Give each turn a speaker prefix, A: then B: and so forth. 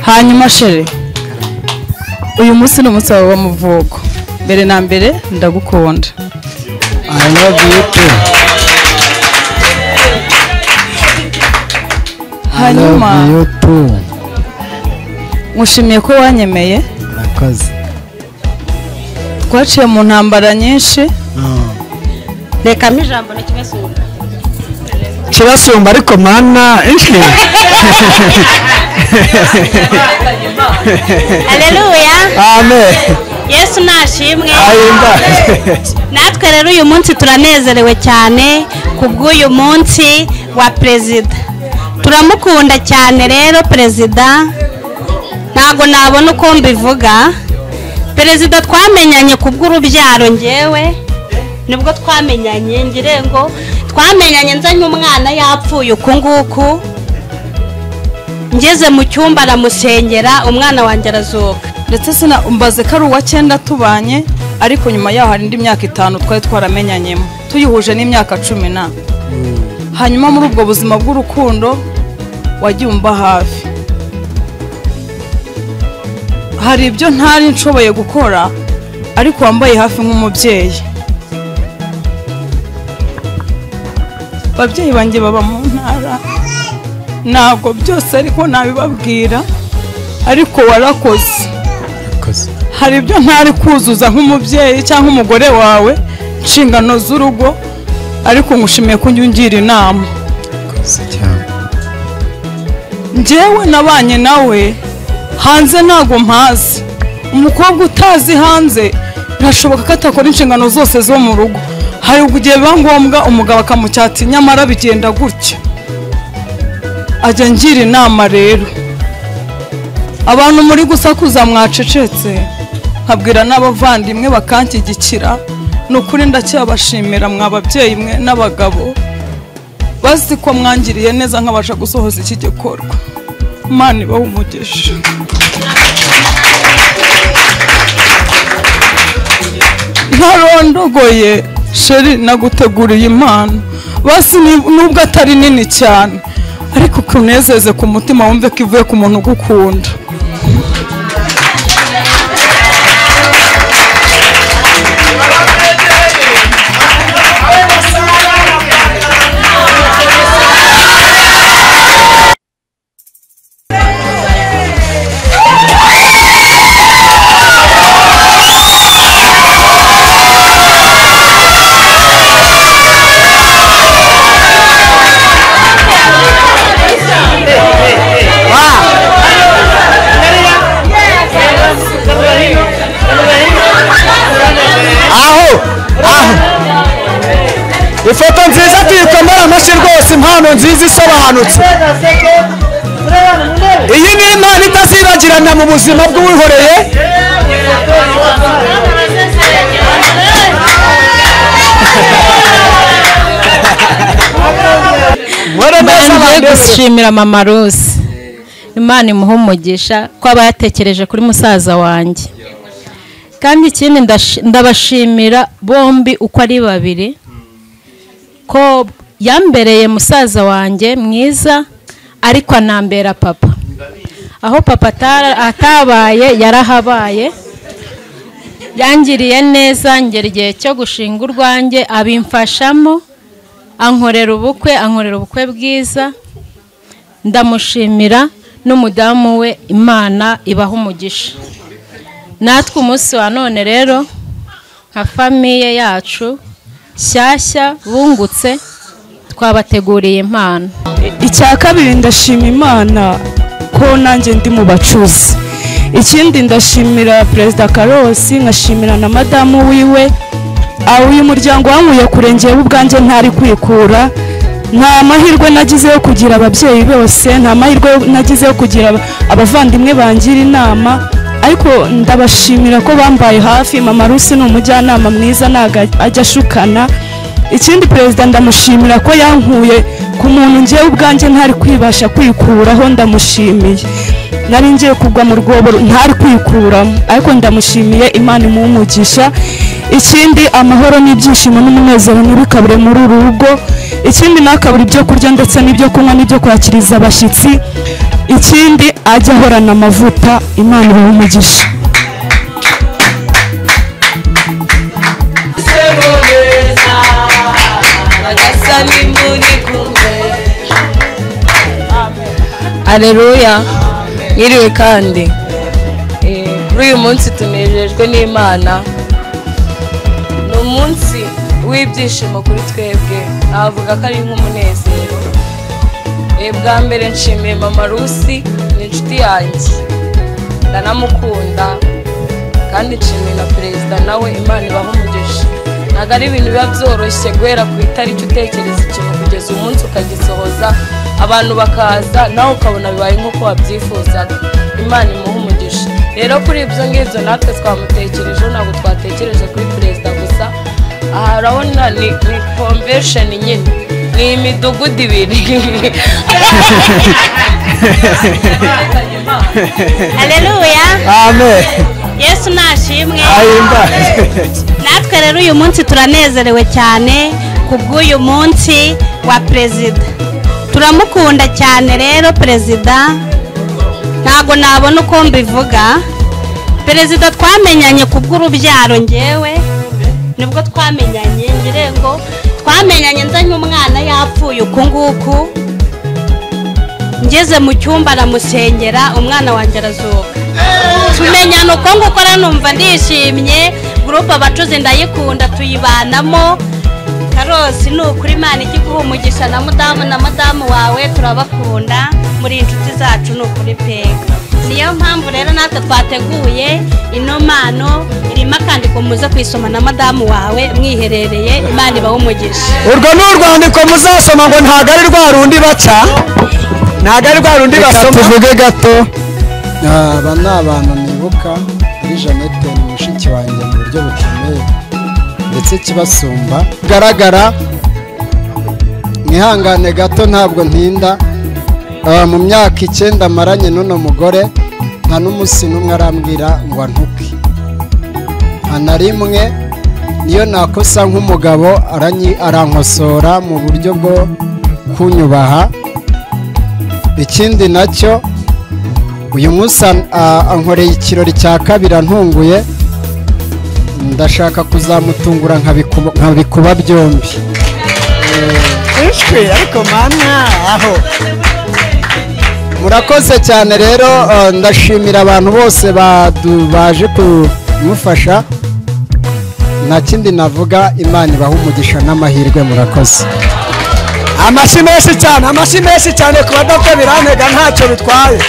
A: hanyuma shere uyu munsi ni umunsi wawe w'amavuko mbere na mbere ndagukunda
B: I love you too.
A: hanyuma
B: I love you too.
A: mushimiye ko wanyemeye
B: Murakoze.
A: twaciye mu ntambara nyinshi
C: reka ijambo n'ikibasumba
B: Kirasumba ariko mana ishwe.
C: Haleluya.
B: Amen.
C: Yesu nashimwe.
B: Ayimba.
C: Natwe rero uyu munsi turanezerewe cyane kubw'uyu munsi wa perezida. Turamukunda cyane rero perezida. Ntago nabona uko mbivuga. Perezida twamenyanye kubw'urubyaro ngewe. Nibwo twamenyanye ngire ngo twamenyanye nzanye umwana yapfuye uku nguku. Ngeze mu cyumba aramusengera umwana wanjye arazuka.
A: ndetse sinambaze ko ari uwa 9 tubanye ariko nyuma yaho hari indi myaka 5 twari twaramenyanyemo tuyihuje n'imyaka 10 hanyuma muri ubwo buzima bw'urukundo wagiye umba hafi hari ibyo ntari nshoboye gukora ariko wambaye hafi nk'umubyeyi babyeyi banjye baba mu ntara ntabwo byose ariko nabibabwira ariko warakoze hari ibyo ntari kuzuza nk'umubyeyi cyangwa umugore wawe inshingano z'urugo ariko ngushimiye ko ungira inama njyewe nabanye nawe hanze ntago mpazi umukobwa utazi hanze birashoboka ko atakora inshingano zose zo mu rugo hari ugiye biba ngombwa umugabo akamucyatsi nyamara bigenda gutya ajya ngira inama rero abantu muri gusakuza mwacecetse nkabwira n'abavandimwe bakanshyigikira ni ukuri ndacyabashimira mwababyeyi mwe n'abagabo bazi ko mwangiriye neza nkabasha gusohoza iki gikorwa Imana ibahe umugisha ntarondogoye sheri naguteguriye impano basi nubwo atari nini cyane ariko kunezeze ku mutima wumve ko ivuye ku muntu ugukunda
B: ifoto nziza tuyikomera amashyi rwose impano nziza isobanutse iyi ni impano itazibagirana mu buzima bw'uwihoreye
C: Ngiye gushimira mama Rose Imana imuha umugisha ko aba yatekereje kuri musaza wanjye kandi ikindi ndabashimira bombi uko ari babiri ko yambereye musaza wanjye mwiza ariko anambera papa aho papa atabaye yarahabaye yangiriye neza ngera igihe cyo gushinga urwanjye abimfashamo ankorera ubukwe bwiza ndamushimira n'umudamu we Imana ibaha umugisha natwe umunsi wa none rero nka famiye yacu shyashya bungutse twabateguriye impano
A: icya kabiri ndashima Imana ko nanjye ndi mu bacuzi ikindi ndashimira Perezida Karosi nkashimira na madamu wiwe uyu muryango wankuye kurengera ubwanjye ntari kwikura nta mahirwe nagize yo kugira ababyeyi bose nta mahirwe nagize yo kugira abavandimwe bangira inama ariko ndabashimira ko bambaye hafi mama Rusi ni umujyanama mwiza ntago ajya ashukana ikindi perezida ndamushimira ko yankuye ku muntu ngiye ubwanjye ntari kwibasha kwikuraho ndamushimiye nari ngiye kugwa mu rwobo ntari kwikuramo ariko ndamushimiye Imana imuha umugisha ikindi amahoro n'ibyishimo n'umunezero ntibikabure muri uru rugo ikindi nakabura ibyo kurya ndetse n'ibyo kunywa n'ibyo kwakiriza abashyitsi ikindi ajya ahorana amavuta. Imana ibahe umugisha.
D: Aleluya. Mwiriwe kandi kuri uyu munsi tunejejwe n'Imana. Ni umunsi w'ibyishimo kuri twebwe, navuga ko ari nk'umunezero. Bwa mbere nshimiye mama Rusi, ni inshuti yanjye ndanamukunda, kandi nshimiye na perezida nawe, Imana ibahe umugisha. Ntabwo ari ibintu biba byoroshye guhera ku itariki utekereza ikintu kugeza umunsi ukagisohoza, abantu bakaza nawe ukabona bibaye nk'uko wabyifuzaga. Imana imuhe umugisha. Rero kuri ibyo ngibyo natwe twamutekerejeho, ntabwo twatekereje kuri perezida gusa. Aha urabona ni convention nyine, ni imidugudu ibiri.
C: Haleluya.
B: Amen.
C: Yesu nashimwe.
B: Ahimbaze.
C: Natwe rero uyu munsi turanezerewe cyane kubw'uyu munsi wa perezida. Turamukunda cyane rero perezida, ntabwo nabona uko mbivuga. Perezida twamenyanye kubw'urubyaro, ngewe nibwo twamenyanye, ngirengo twamenyanye nzanye umwana yapfuye uku nguku, ngeze mu cyumba aramusengera, umwana wanjye arazuka. Tumenyana uko nguko, numva ndishimye. Gurupe abacuzi ndayikunda, tuyibanamo. Karosi ni ukuri, Imana ijye iguha umugisha na madamu wawe, turabakunda, muri inshuti zacu ni ukuri pega. Niyo mpamvu rero natwe twateguye ino mpano, irimo akandiko muze kwisoma na madamu wawe mwiherereye. Imana ibahe umugisha.
B: Urwo ni urwandiko muzasoma ngo ntabwo ari rwa rundi baca, ntabwo ari rwa rundi basoma. Tuvuge gato. Aba ni abantu nibuka, ari Jeannette ni mushiki wanjye mu buryo bukomeye ndetse kibasumba. Bigaragara mwihangane gato, ntabwo ntinda. Mu myaka 9 maranye n'uno mugore, nta n'umunsi n'umwe arambwira ngo antuke. Nta rimwe, niyo nakosa nk'umugabo arankosora mu buryo bwo kunyubaha. Ikindi nacyo, uyu munsi ankoreye ikirori cya kabiri antunguye, ndashaka kuzamutungura nkabikuba byombi. Ariko mana aho murakoze cyane. Rero ndashimira abantu bose baje kumufasha. Nta kindi navuga, Imana ibahe umugisha n'amahirwe. Murakoze. Amashyi menshi cyane, amashyi menshi cyane ku badapfa birantega ntacyo bitwaye.